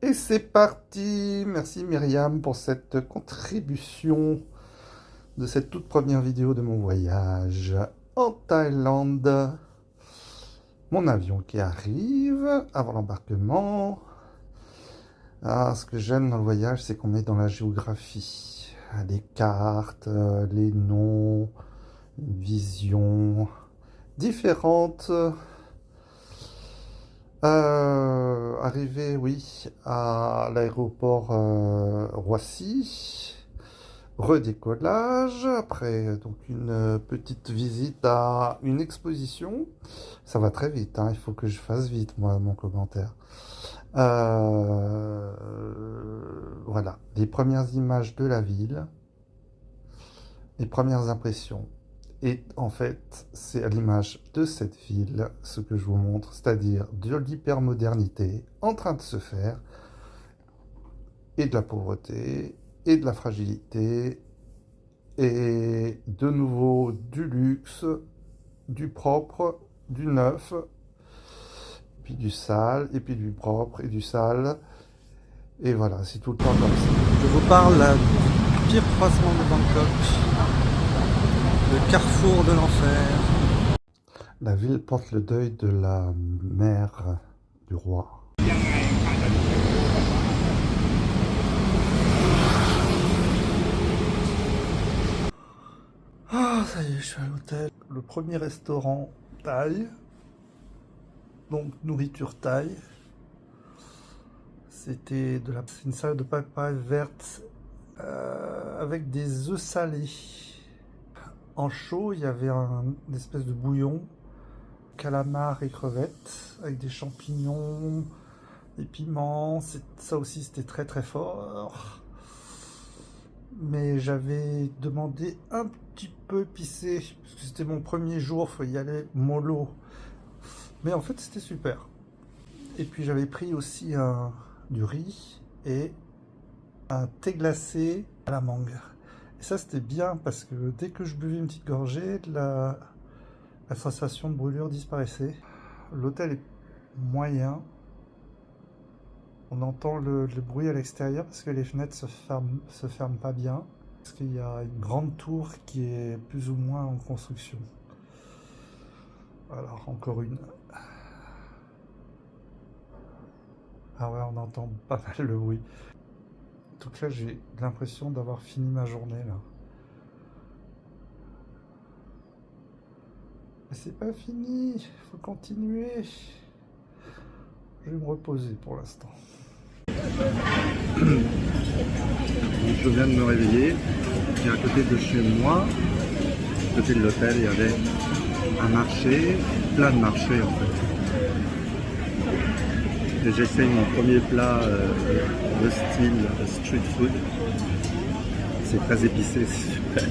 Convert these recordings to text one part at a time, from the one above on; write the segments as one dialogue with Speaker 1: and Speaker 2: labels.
Speaker 1: Et c'est parti! Merci Myriam pour cette contribution de cette toute première vidéo de mon voyage en Thaïlande. Mon avion qui arrive avant l'embarquement. Ah, ce que j'aime dans le voyage, c'est qu'on est dans la géographie. Les cartes, les noms, une vision différente. Arrivé, oui, à l'aéroport Roissy, redécollage, après donc une petite visite à une exposition. Ça va très vite, hein, il faut que je fasse vite, moi, mon commentaire. Voilà, les premières images de la ville, les premières impressions. Et en fait, c'est à l'image de cette ville, ce que je vous montre, c'est-à-dire de l'hypermodernité en train de se faire, et de la pauvreté, et de la fragilité, et de nouveau du luxe, du propre, du neuf, puis du sale, et puis du propre, et du sale. Et voilà, c'est tout le temps comme ça. Je vous parle du pire croisement de Bangkok. Le carrefour de l'enfer. La ville porte le deuil de la mère du roi. Ah, ça y est, je suis à l'hôtel. Le premier restaurant thaï, donc nourriture thaï. C'était une salade de papaye verte avec des œufs salés. En chaud, il y avait une espèce de bouillon, calamar et crevettes, avec des champignons, des piments. Ça aussi, c'était très très fort. Mais j'avais demandé un petit peu épicé, parce que c'était mon premier jour, il faut y aller mollo. Mais en fait, c'était super. Et puis j'avais pris aussi du riz et un thé glacé à la mangue. Et ça, c'était bien parce que dès que je buvais une petite gorgée, la sensation de brûlure disparaissait. L'hôtel est moyen. On entend le bruit à l'extérieur parce que les fenêtres se ferment pas bien. Parce qu'il y a une grande tour qui est plus ou moins en construction. Alors, encore une. Ah ouais, on entend pas mal le bruit. Donc là, j'ai l'impression d'avoir fini ma journée, là. Mais c'est pas fini, il faut continuer. Je vais me reposer pour l'instant.
Speaker 2: Je viens de me réveiller, et à côté de chez moi, à côté de l'hôtel, il y avait un marché, plein de marchés en fait. Et j'essaye mon premier plat de style street food. C'est très épicé, c'est super.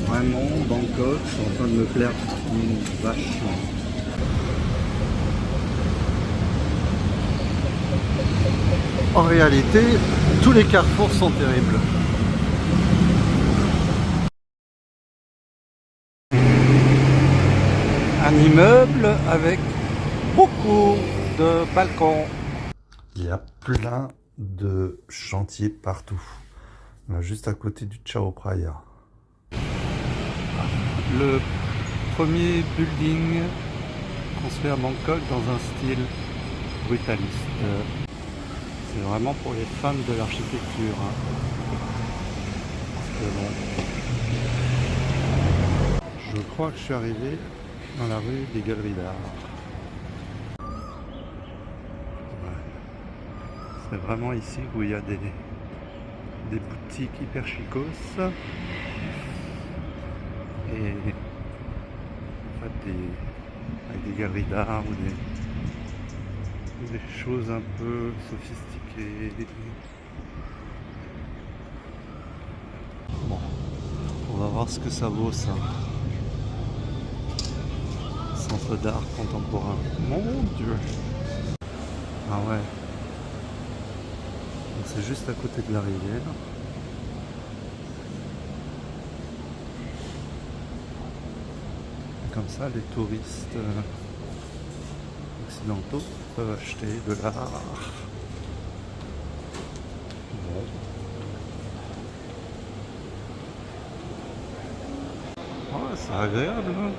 Speaker 2: Vraiment, Bangkok, c'est en train de me plaire vachement.
Speaker 1: En réalité, tous les carrefours sont terribles. Un immeuble avec beaucoup de balcons. Il y a plein de chantiers partout. Là, juste à côté du Chao Phraya. Le premier building construit à Bangkok dans un style brutaliste. C'est vraiment pour les fans de l'architecture. Hein. Bon. Je crois que je suis arrivé dans la rue des Galeries d'Art. Ouais. C'est vraiment ici où il y a des boutiques hyper chicos. Et en fait avec des galeries d'art ou des choses un peu sophistiquées. Bon, on va voir ce que ça vaut ça. Centre d'art contemporain. Mon Dieu! Ah ouais. Donc c'est juste à côté de la rivière. comme ça, les touristes occidentaux peuvent acheter de l'art. Bon. Ouais, c'est agréable, hein.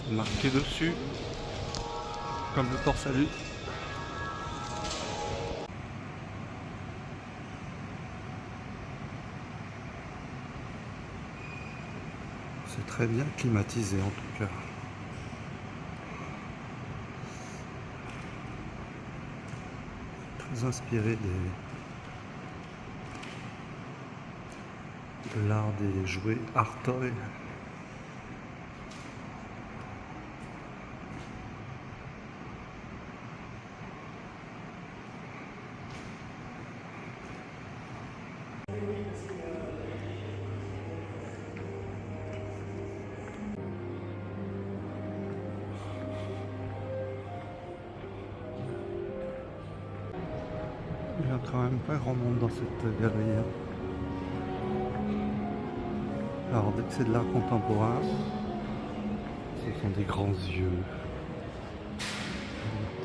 Speaker 1: C'est marqué dessus, comme le port Salut. C'est très bien climatisé en tout cas. Très inspiré de l'art des jouets art toy. Il n'y a quand même pas grand monde dans cette galerie. Alors dès que c'est de l'art contemporain, ce sont des grands yeux.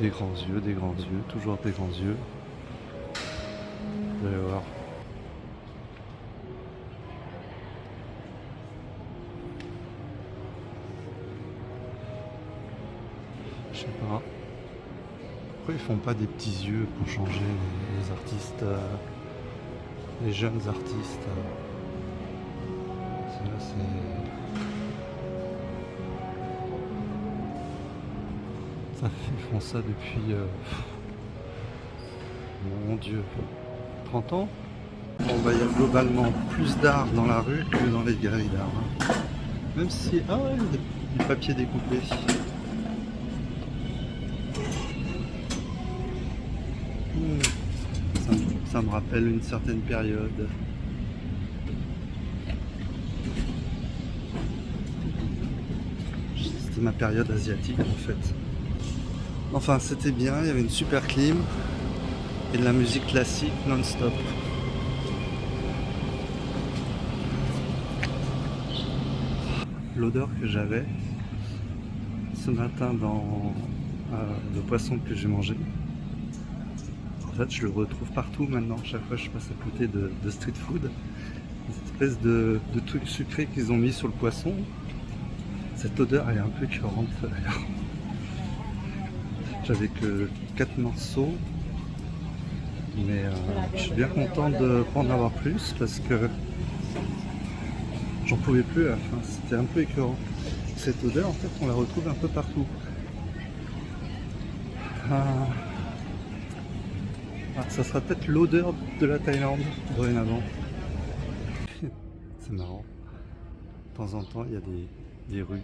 Speaker 1: Des grands yeux, des grands yeux, toujours des grands yeux. Vous allez voir. Je sais pas. Pourquoi ils font pas des petits yeux pour changer les artistes, les jeunes artistes? Là, ils font ça depuis, mon Dieu, 30 ans. Bon, bah, il y a globalement plus d'art dans la rue que dans les galeries d'art. Hein. Même si, ah ouais, du papier découpé. Ça me rappelle une certaine période. C'était ma période asiatique en fait. Enfin, c'était bien, il y avait une super clim et de la musique classique non-stop. L'odeur que j'avais ce matin dans le poisson que j'ai mangé, en fait, je le retrouve partout maintenant. Chaque fois que je passe à côté de street food, une espèce de truc sucré qu'ils ont mis sur le poisson. Cette odeur elle est un peu écœurante d'ailleurs. J'avais que 4 morceaux, mais je suis bien content de pas en avoir plus parce que j'en pouvais plus à la fin. C'était un peu écœurant. Cette odeur en fait on la retrouve un peu partout. Ça sera peut-être l'odeur de la Thaïlande dorénavant. C'est marrant. De temps en temps, il y a des rues.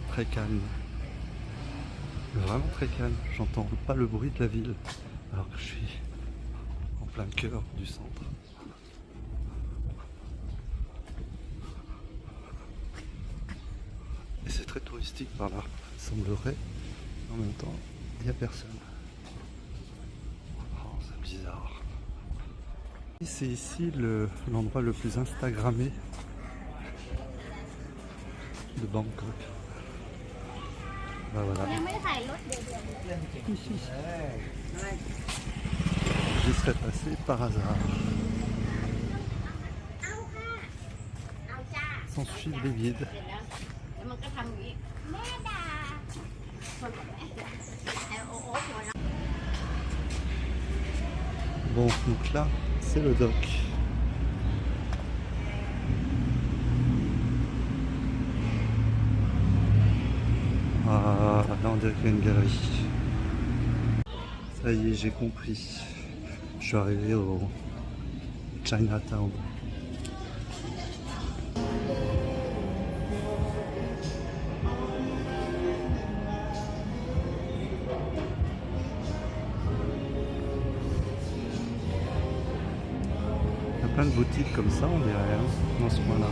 Speaker 1: Très calme. Vraiment très calme. J'entends pas le bruit de la ville. Alors que je suis en plein cœur du centre. Et c'est très touristique par là. Il semblerait. En même temps, il n'y a personne. Oh, c'est bizarre. C'est ici l'endroit le plus instagrammé de Bangkok. Bah voilà. J'y serais passé par hasard. Sans suivre les guides. Bon, donc là, c'est le dock. Ah, là on dirait qu'il y a une galerie. Ça y est, j'ai compris. Je suis arrivé au Chinatown. Il y a plein de boutiques comme ça, on dirait, hein, dans ce coin-là.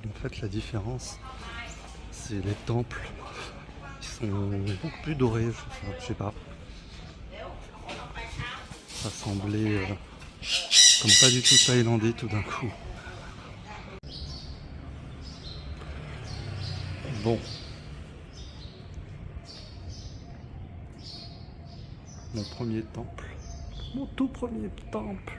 Speaker 1: En fait, la différence, c'est les temples. Ils sont beaucoup plus dorés, je sais pas. Ça semblait comme pas du tout thaïlandais tout d'un coup. Bon. Mon premier temple. Mon tout premier temple.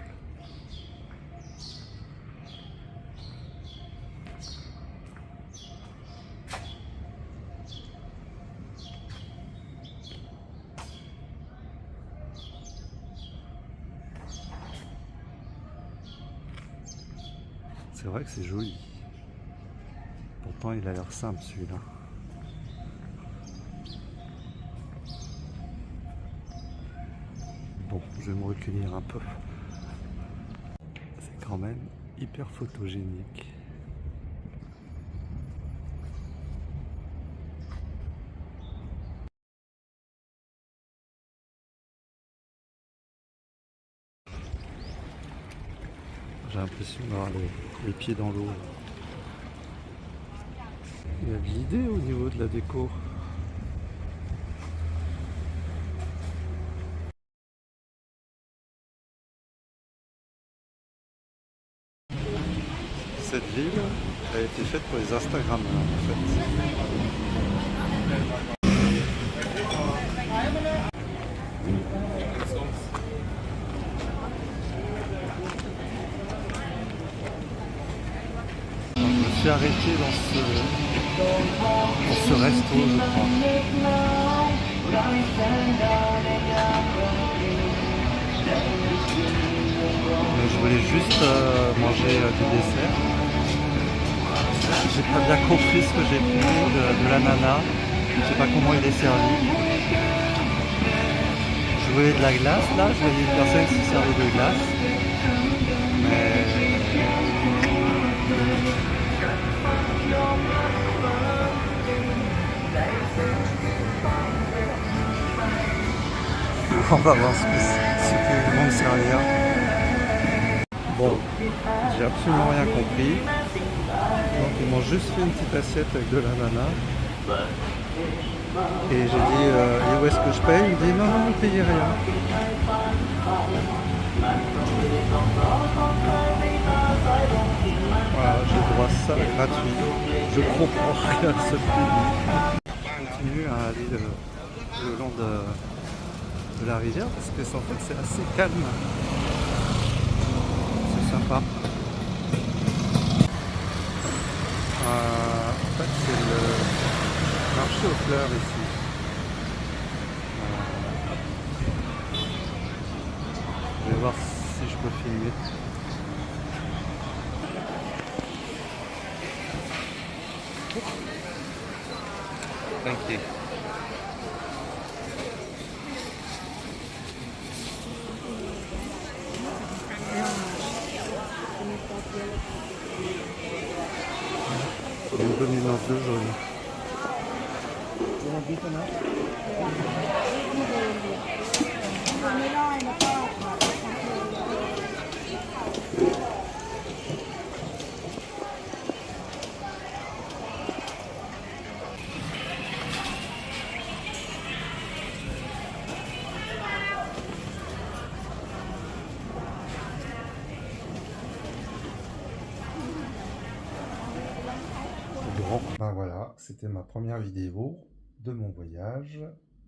Speaker 1: C'est vrai que c'est joli. Pourtant, il a l'air simple celui-là. Bon, je vais me recueillir un peu. C'est quand même hyper photogénique. J'ai l'impression d'avoir les pieds dans l'eau. Il y a de l'idée au niveau de la déco. Cette ville a été faite pour les Instagrammeurs en fait. Je me suis arrêté dans ce resto, je crois. Je voulais juste manger du dessert. J'ai pas bien compris ce que j'ai pris de l'ananas. Je sais pas comment il est servi. Je voulais de la glace là, je voyais une personne qui se servait de glace. Mais on va voir ce qu'ils vont me servir. Bon, j'ai absolument rien compris. Donc ils m'ont juste fait une petite assiette avec de l'ananas. Et j'ai dit, et où est-ce que je paye? Il me dit, non, non, ne payez rien. Voilà, j'ai le droit à ça gratuit. Je comprends rien à ce prix. Je continue à aller le long de la rivière parce que en fait c'est assez calme. C'est sympa. En fait c'est le marché aux fleurs ici. Je vais voir si je peux filmer. Thank you. Une dominance de jaune. Bon, ben voilà, c'était ma première vidéo de mon voyage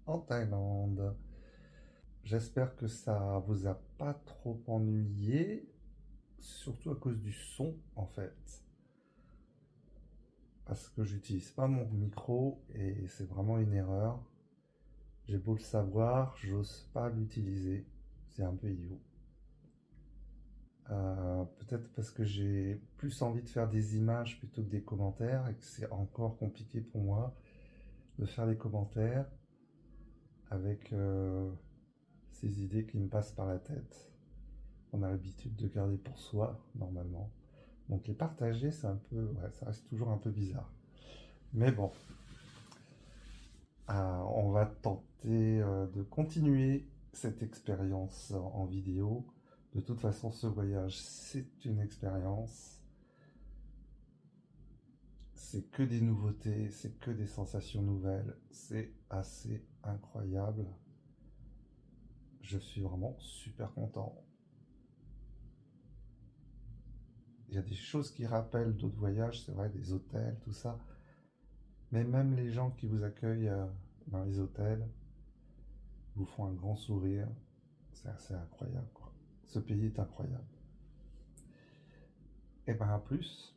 Speaker 1: en Thaïlande. J'espère que ça vous a pas trop ennuyé, surtout à cause du son en fait. Parce que j'utilise pas mon micro et c'est vraiment une erreur. J'ai beau le savoir, j'ose pas l'utiliser. C'est un peu idiot. Peut-être parce que j'ai plus envie de faire des images plutôt que des commentaires et que c'est encore compliqué pour moi de faire des commentaires avec ces idées qui me passent par la tête. On a l'habitude de garder pour soi, normalement. Donc les partager, c'est un peu... Ouais, ça reste toujours un peu bizarre. Mais bon, on va tenter de continuer cette expérience en vidéo. De toute façon, ce voyage, c'est une expérience. C'est que des nouveautés, c'est que des sensations nouvelles. C'est assez incroyable. Je suis vraiment super content. Il y a des choses qui rappellent d'autres voyages, c'est vrai, des hôtels, tout ça. Mais même les gens qui vous accueillent dans les hôtels vous font un grand sourire. C'est assez incroyable, quoi. Ce pays est incroyable. Et ben à plus.